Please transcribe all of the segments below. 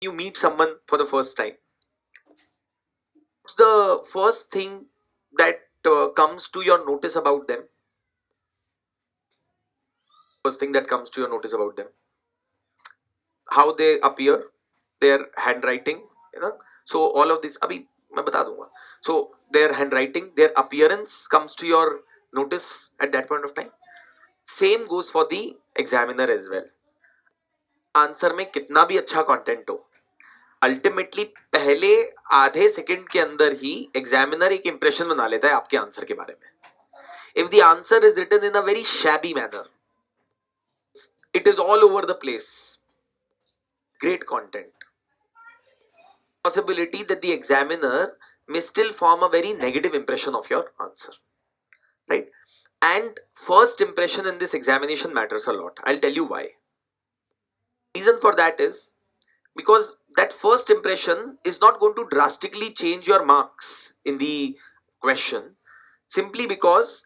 you meet someone for the first time, what's the first thing that comes to your notice about them? First thing that comes to your notice about them, how they appear, their handwriting, you know. So all of this abhi मैं बता दूंगा. So their handwriting, their appearance comes to your notice at that point of time. Same goes for the examiner as well. Answer में कितना भी अच्छा content हो, ultimately पहले आधे सेकंड के अंदर ही एग्जामिनर एक इंप्रेशन बना लेता है आपके आंसर के बारे में. If the answer is written in a very shabby manner, it is all over the place, great content, possibility that the examiner may still form a very negative impression of your answer, right? And first impression in this examination matters a lot. I'll tell you why. Reason for that is because that first impression is not going to drastically change your marks in the question, simply because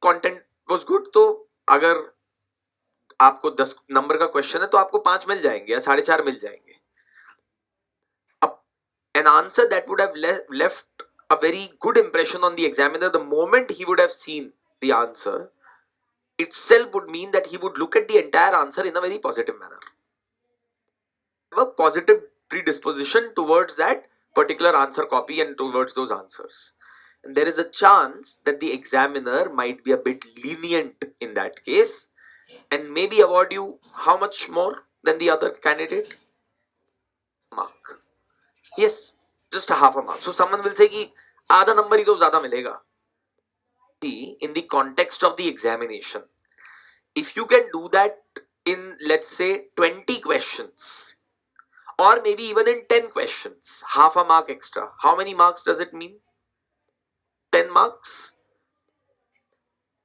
content was good. तो अगर आपको 10 number का question है तो आपको 5 मिल जाएंगे या 4.5 मिल जाएंगे. An answer that would have left a very good impression on the examiner the moment he would have seen the answer itself would mean that he would look at the entire answer in a very positive manner, have a positive predisposition towards that particular answer copy and towards those answers. And there is a chance that the examiner might be a bit lenient in that case and maybe award you how much more than the other candidate? Mark. Yes, just a half a mark. So someone will say कि आधा number ही तो ज्यादा मिलेगा. In the context of the examination, if you can do that in, let's say, 20 questions or maybe even in 10 questions, half a mark extra, how many marks does it mean? 10 marks.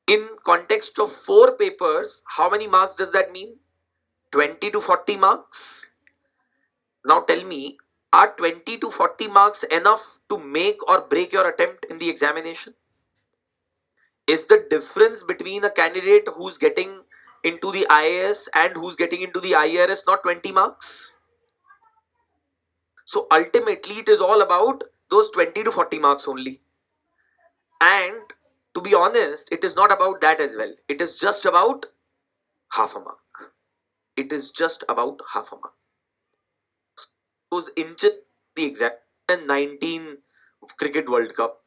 In context of 4 papers, how many marks does that mean? 20 to 40 marks. Now tell me, are 20 to 40 marks enough to make or break your attempt in the examination? Is the difference between a candidate who's getting into the IAS and who's getting into the IRS not 20 marks? So ultimately it is all about those 20 to 40 marks only. And to be honest, it is not about that as well. It is just about half a mark. It is just about half a mark. Those inches the exact 19 Cricket World Cup,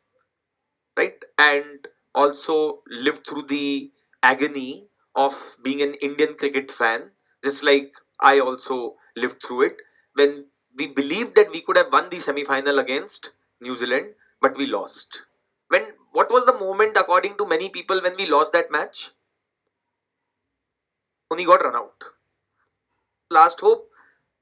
right? And also lived through the agony of being an Indian cricket fan, just like I also lived through it, when we believed that we could have won the semi-final against New Zealand, but we lost. What was the moment according to many people when we lost that match? Only got run out. Last hope.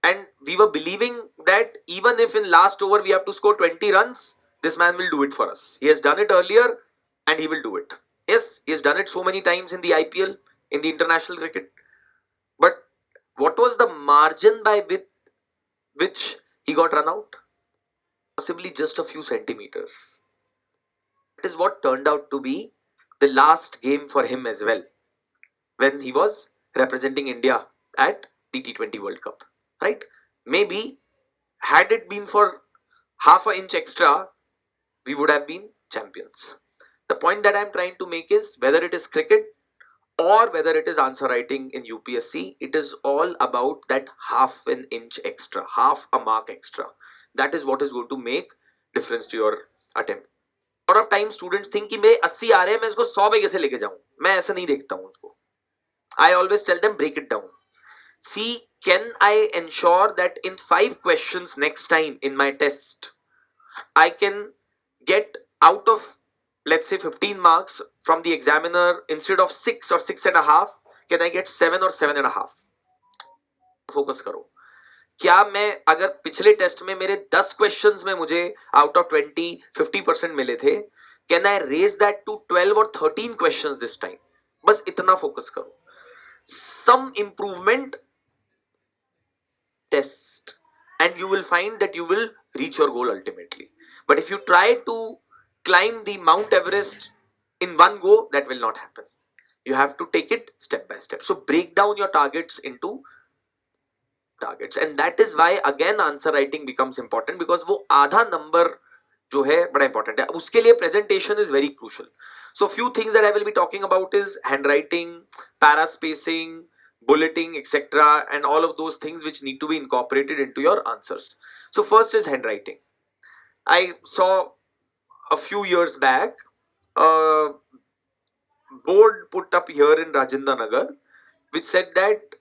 And we were believing that even if in last over we have to score 20 runs, this man will do it for us. He has done it earlier and he will do it. Yes, he has done it so many times in the IPL, in the international cricket. But what was the margin by which he got run out? Possibly just a few centimeters. That is what turned out to be the last game for him as well, when he was representing India at the T20 World Cup. Right? Maybe had it been for half an inch extra, we would have been champions. The point that I'm trying to make is whether it is cricket or whether it is answer writing in UPSC, it is all about that half an inch extra, half a mark extra. That is what is going to make difference to your attempt. A lot of times students think कि मेरे 80 आ रहे हैं, मैं इसको 100 पे कैसे लेके जाऊं. मैं ऐसा नहीं देखता हूं उसको. I always tell them break it down. See, can I ensure that in 5 questions next time in my test, I can get out of, let's say, 15 marks from the examiner, instead of 6 or 6.5, can I get 7 or 7.5? Focus करो. क्या मैं अगर पिछले test में मेरे 10 questions में मुझे out of 20-50% मिले थे, can I raise that to 12 और 13 क्वेश्चंस दिस टाइम? बस इतना फोकस करो. Some improvement test and you will find that you will reach your goal ultimately. But if you try to climb the Mount Everest in one go, that will not happen. You have to take it step by step. So break down your targets into targets, and that is why again answer writing becomes important, because वो आधा number जो है बड़ा important है, उसके लिए presentation is very crucial. So few things that I will be talking about is handwriting, paraspacing, bulleting, etc., and all of those things which need to be incorporated into your answers. So first is handwriting. I saw a few years back a board put up here in Rajendra Nagar which said that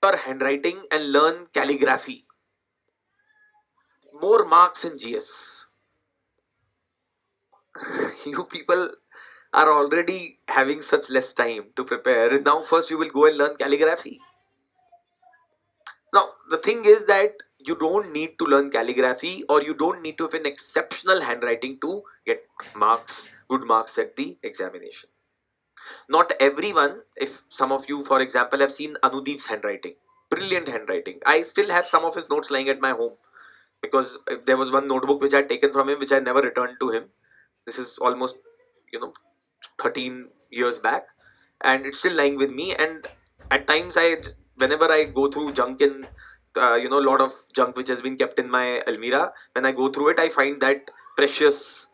your handwriting and learn calligraphy, more marks in GS. You people are already having such less time to prepare. Now first you will go and learn calligraphy. Now the thing is that you don't need to learn calligraphy, or you don't need to have an exceptional handwriting to get marks, good marks at the examination. Not everyone, if some of you for example have seen Anudeep's handwriting, brilliant handwriting. I still have some of his notes lying at my home, because there was one notebook which I had taken from him which I never returned to him. This is almost, 13 years back, and it's still lying with me. And at times whenever I go through junk in, a lot of junk which has been kept in my almirah, when I go through it I find that precious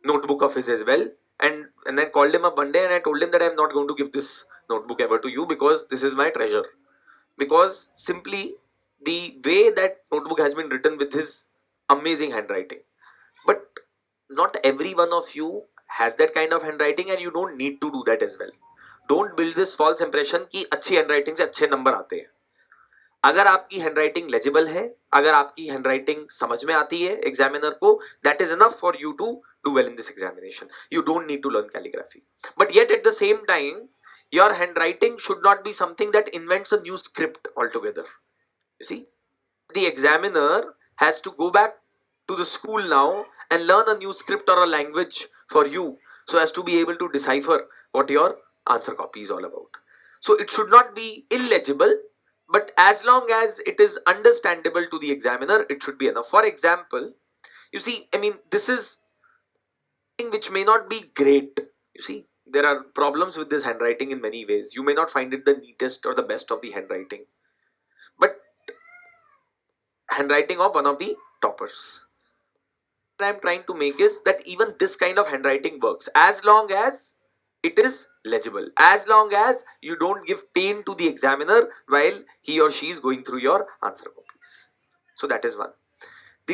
notebook of his as well. And I called him up one day and I told him that I'm not going to give this notebook ever to you, because this is my treasure. Because simply the way that notebook has been written with his amazing handwriting. But not every one of you has that kind of handwriting, and you don't need to do that as well. Don't build this false impression कि अच्छी handwriting से अच्छे number आते हैं. अगर आपकी handwriting legible है, अगर आपकी हैंडराइटिंग समझ में आती है एग्जामिनर को, that is enough for you to do well in this examination. You don't need to learn calligraphy. But yet at the same time your handwriting should not be something that invents a new script altogether. You see, the examiner has to go back to the school now and learn a new script or a language for you, so as to be able to decipher what your answer copy is all about. So it should not be illegible, but as long as it is understandable to the examiner, it should be enough. For example, you see, I mean, this is thing which may not be great. You see, there are problems with this handwriting in many ways. You may not find it the neatest or the best of the handwriting, but handwriting of one of the toppers. What I'm trying to make is that even this kind of handwriting works as long as it is legible, as long as you don't give pain to the examiner while he or she is going through your answer copies. So that is one.